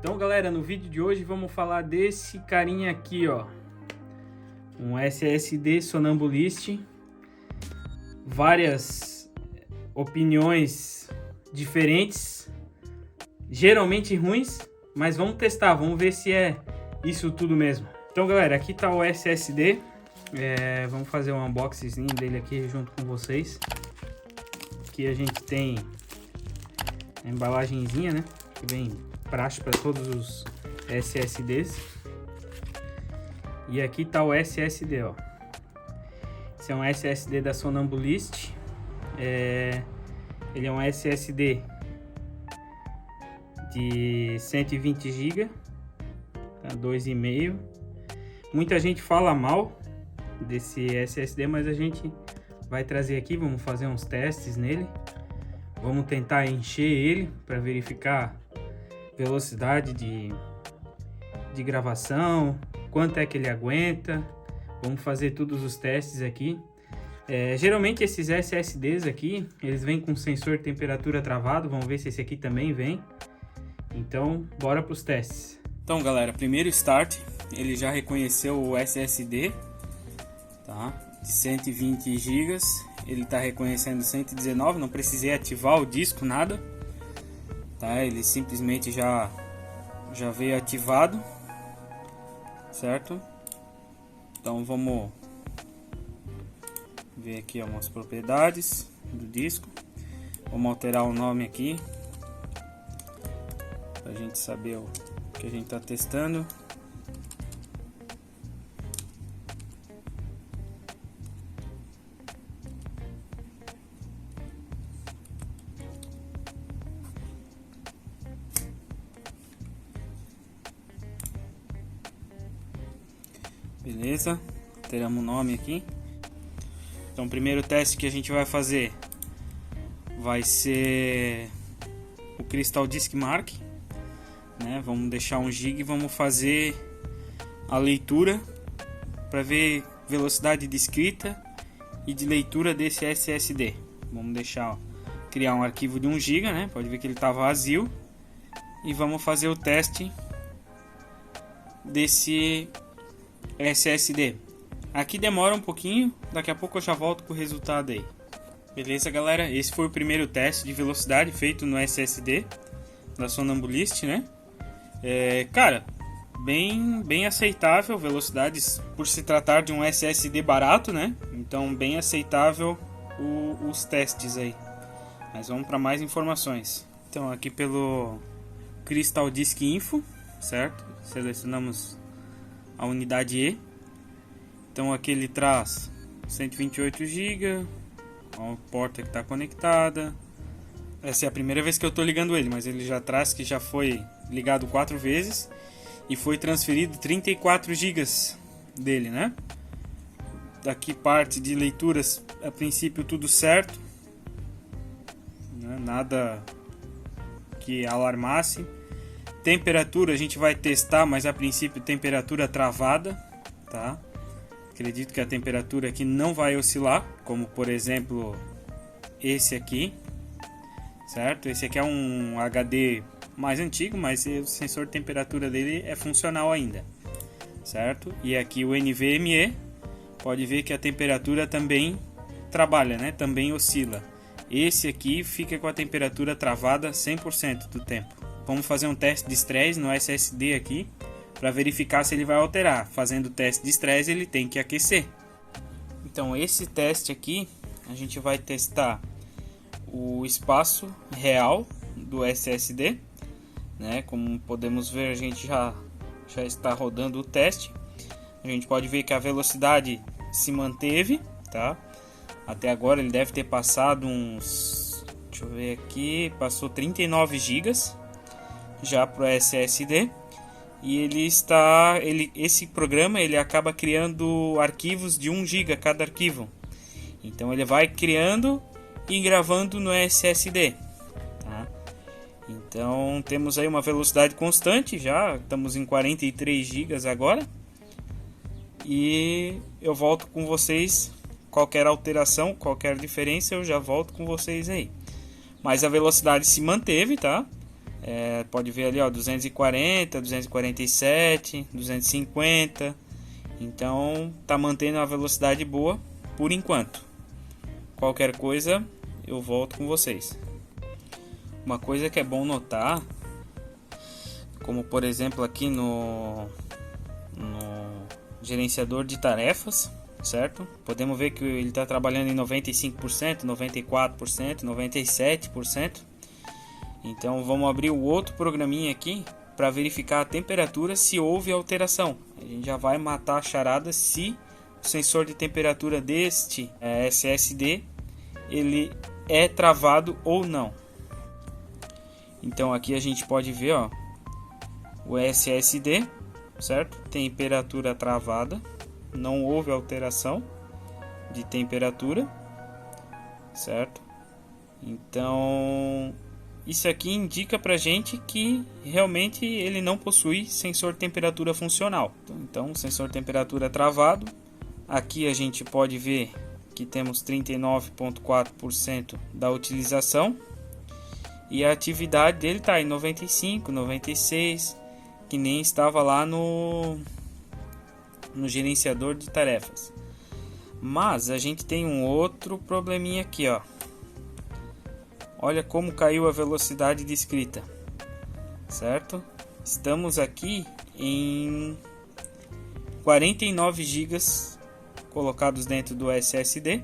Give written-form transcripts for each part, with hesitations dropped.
Então galera, no vídeo de hoje vamos falar desse carinha aqui, ó, um SSD Sonambulist. Várias opiniões diferentes, geralmente ruins, mas vamos testar, vamos ver se é isso tudo mesmo. Então galera, aqui tá o SSD, vamos fazer um unboxing dele aqui junto com vocês. Aqui a gente tem a embalagenzinha, né, que vem praxe para todos os SSDs. E aqui tá o SSD, ó. Esse é um SSD da Sonambulist. Ele é um SSD de 120 GB, tá? 2,5. Muita gente fala mal desse SSD, mas a gente vai trazer aqui, vamos fazer uns testes nele. Vamos tentar encher ele para verificar velocidade de gravação, quanto é que ele aguenta. Vamos fazer todos os testes aqui. Geralmente esses SSDs aqui, eles vêm com sensor de temperatura travado. Vamos ver se esse aqui também vem. Então, bora para os testes. Então galera, primeiro start, ele já reconheceu o SSD, tá? De 120 GB, ele está reconhecendo 119, não precisei ativar o disco, nada, tá? Ele simplesmente já veio ativado, certo? Então vamos ver aqui algumas propriedades do disco. Vamos alterar o nome aqui para a gente saber o que a gente está testando. Beleza, teremos o nome aqui. Então o primeiro teste que a gente vai fazer vai ser o Crystal Disk Mark, né? Vamos deixar 1 GB e vamos fazer a leitura para ver velocidade de escrita e de leitura desse SSD. Vamos deixar, criar um arquivo de 1 GB, né? Pode ver que ele está vazio, e vamos fazer o teste desse SSD. Aqui demora um pouquinho, daqui a pouco eu já volto com o resultado aí. Beleza galera, esse foi o primeiro teste de velocidade feito no SSD da Sonambulist, né? Cara, bem aceitável velocidades, por se tratar de um SSD barato, né? Então bem aceitável os testes aí. Mas vamos para mais informações. Então aqui pelo Crystal Disk Info, certo? Selecionamos a unidade E. Então aqui ele traz 128 GB, a porta que está conectada. Essa é a primeira vez que eu estou ligando ele, mas ele já traz que já foi ligado 4 vezes e foi transferido 34 GB dele, né? Daqui parte de leituras, a princípio tudo certo, né? Nada que alarmasse. Temperatura a gente vai testar, mas a princípio temperatura travada, tá? Acredito que a temperatura aqui não vai oscilar, como por exemplo esse aqui, certo? Esse aqui é um HD mais antigo, mas o sensor de temperatura dele é funcional ainda, certo? E aqui o NVMe, pode ver que a temperatura também trabalha, né? Também oscila. Esse aqui fica com a temperatura travada 100% do tempo. Vamos fazer um teste de estresse no SSD aqui, para verificar se ele vai alterar. Fazendo o teste de estresse, ele tem que aquecer. Então esse teste aqui, a gente vai testar o espaço real do SSD, né? Como podemos ver, a gente já está rodando o teste. A gente pode ver que a velocidade se manteve, tá? Até agora ele deve ter passado uns, deixa eu ver aqui, passou 39 GB já para o SSD. E esse programa ele acaba criando arquivos de 1 GB cada arquivo. Então ele vai criando e gravando no SSD, tá? Então temos aí uma velocidade constante, já estamos em 43 GB agora. E eu volto com vocês, qualquer alteração, qualquer diferença, eu já volto com vocês aí. Mas a velocidade se manteve, tá? Pode ver ali, ó, 240, 247, 250. Então tá mantendo a velocidade boa por enquanto. Qualquer coisa eu volto com vocês. Uma coisa que é bom notar, como por exemplo aqui no gerenciador de tarefas, certo? Podemos ver que ele está trabalhando em 95%, 94%, 97%. Então vamos abrir o outro programinha aqui para verificar a temperatura se houve alteração. A gente já vai matar a charada se o sensor de temperatura deste SSD ele é travado ou não. Então aqui a gente pode ver, ó, o SSD, certo? Temperatura travada, não houve alteração de temperatura, certo? Então isso aqui indica pra gente que realmente ele não possui sensor de temperatura funcional. Então, sensor de temperatura travado. Aqui a gente pode ver que temos 39,4% da utilização. E a atividade dele está em 95, 96, que nem estava lá no gerenciador de tarefas. Mas a gente tem um outro probleminha aqui, ó. Olha como caiu a velocidade de escrita, certo? Estamos aqui em 49 GB colocados dentro do SSD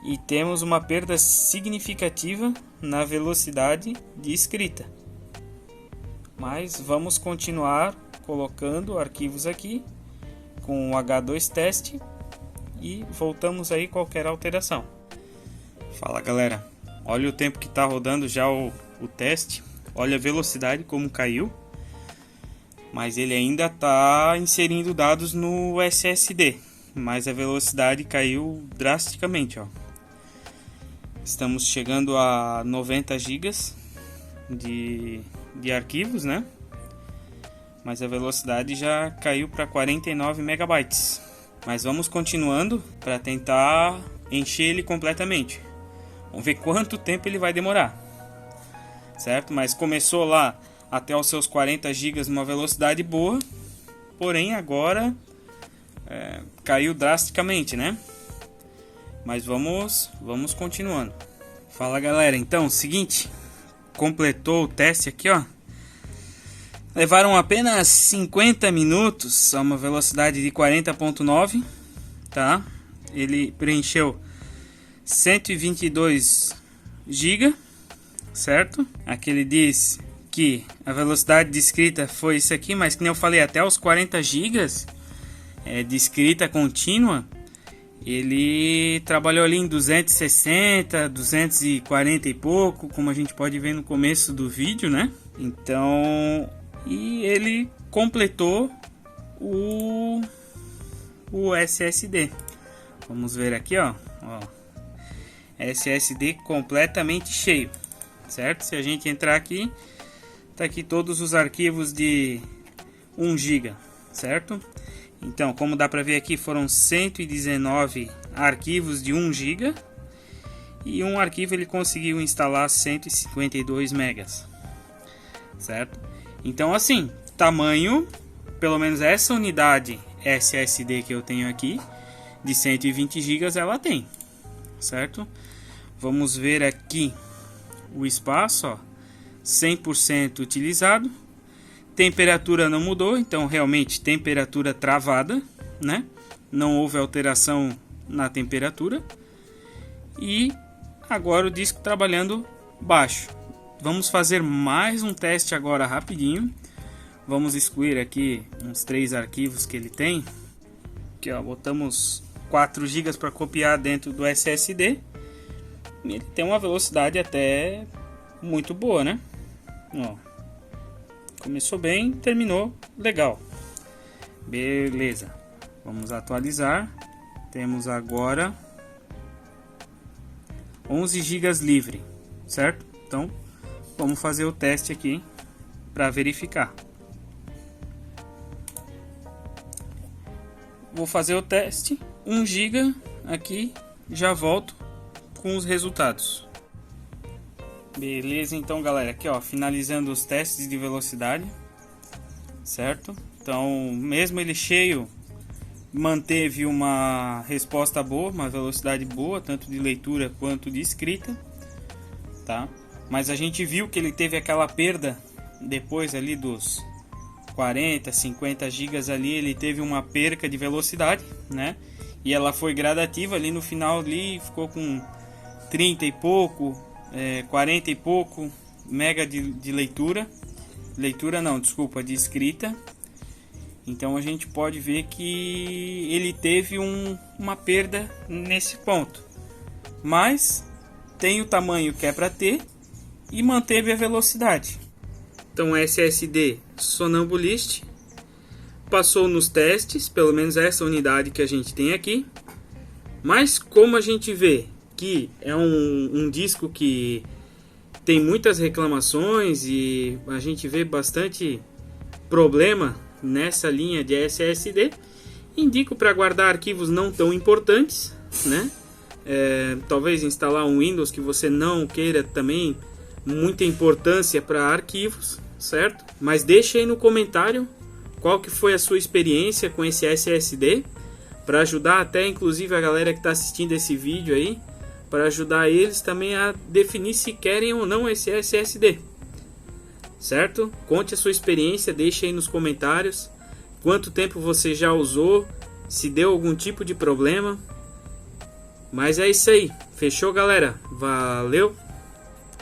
e temos uma perda significativa na velocidade de escrita. Mas vamos continuar colocando arquivos aqui com o H2Test e voltamos aí qualquer alteração. Fala galera, olha o tempo que está rodando já o teste, olha a velocidade como caiu, mas ele ainda está inserindo dados no SSD, mas a velocidade caiu drasticamente, ó. Estamos chegando a 90 GB de arquivos, né? Mas a velocidade já caiu para 49 MB. Mas vamos continuando para tentar encher ele completamente. Vamos ver quanto tempo ele vai demorar, certo? Mas começou lá até os seus 40 GB numa velocidade boa, porém agora caiu drasticamente, né? Mas vamos continuando. Fala galera, então seguinte, completou o teste aqui, ó. Levaram apenas 50 minutos a uma velocidade de 40,9, tá? Ele preencheu 122 GB, certo? Aqui ele diz que a velocidade de escrita foi isso aqui, mas que nem eu falei, até os 40 GB de escrita contínua, ele trabalhou ali em 260, 240 e pouco, como a gente pode ver no começo do vídeo, né? Então, e ele completou o SSD. Vamos ver aqui, ó. SSD completamente cheio, certo? Se a gente entrar aqui, tá aqui todos os arquivos de 1 GB, certo? Então, como dá para ver aqui, foram 119 arquivos de 1 GB e um arquivo ele conseguiu instalar 152 megas, certo? Então, assim, tamanho, pelo menos essa unidade SSD que eu tenho aqui de 120 GB ela tem, certo? Vamos ver aqui o espaço, ó, 100% utilizado. Temperatura não mudou, então realmente temperatura travada, né? Não houve alteração na temperatura. E agora o disco trabalhando baixo. Vamos fazer mais um teste agora rapidinho. Vamos excluir aqui uns 3 arquivos que ele tem. Aqui, ó, botamos 4 GB para copiar dentro do SSD. E ele tem uma velocidade até muito boa, né? Ó, começou bem, terminou legal. Beleza. Vamos atualizar. Temos agora 11 GB livre, certo? Então, vamos fazer o teste aqui para verificar. Vou fazer o teste 1 GB aqui, já volto com os resultados. Beleza, então galera, aqui ó, finalizando os testes de velocidade, certo? Então, mesmo ele cheio, manteve uma resposta boa, uma velocidade boa, tanto de leitura quanto de escrita, tá? Mas a gente viu que ele teve aquela perda depois ali dos 40, 50 gigas ali, ele teve uma perca de velocidade, né? E ela foi gradativa ali no final ali, ficou com 30 e pouco, 40 e pouco mega de leitura. Leitura não, desculpa, de escrita. Então a gente pode ver que ele teve uma perda nesse ponto. Mas tem o tamanho que é para ter e manteve a velocidade. Então SSD Sonambulist passou nos testes, pelo menos essa unidade que a gente tem aqui. Mas como a gente vê que é um disco que tem muitas reclamações e a gente vê bastante problema nessa linha de SSD, indico para guardar arquivos não tão importantes, né? Talvez instalar um Windows que você não queira também muita importância para arquivos, certo? Mas deixe aí no comentário qual que foi a sua experiência com esse SSD, para ajudar até inclusive a galera que está assistindo esse vídeo aí, para ajudar eles também a definir se querem ou não esse SSD, certo? Conte a sua experiência, deixe aí nos comentários quanto tempo você já usou, se deu algum tipo de problema. Mas é isso aí, fechou galera? Valeu!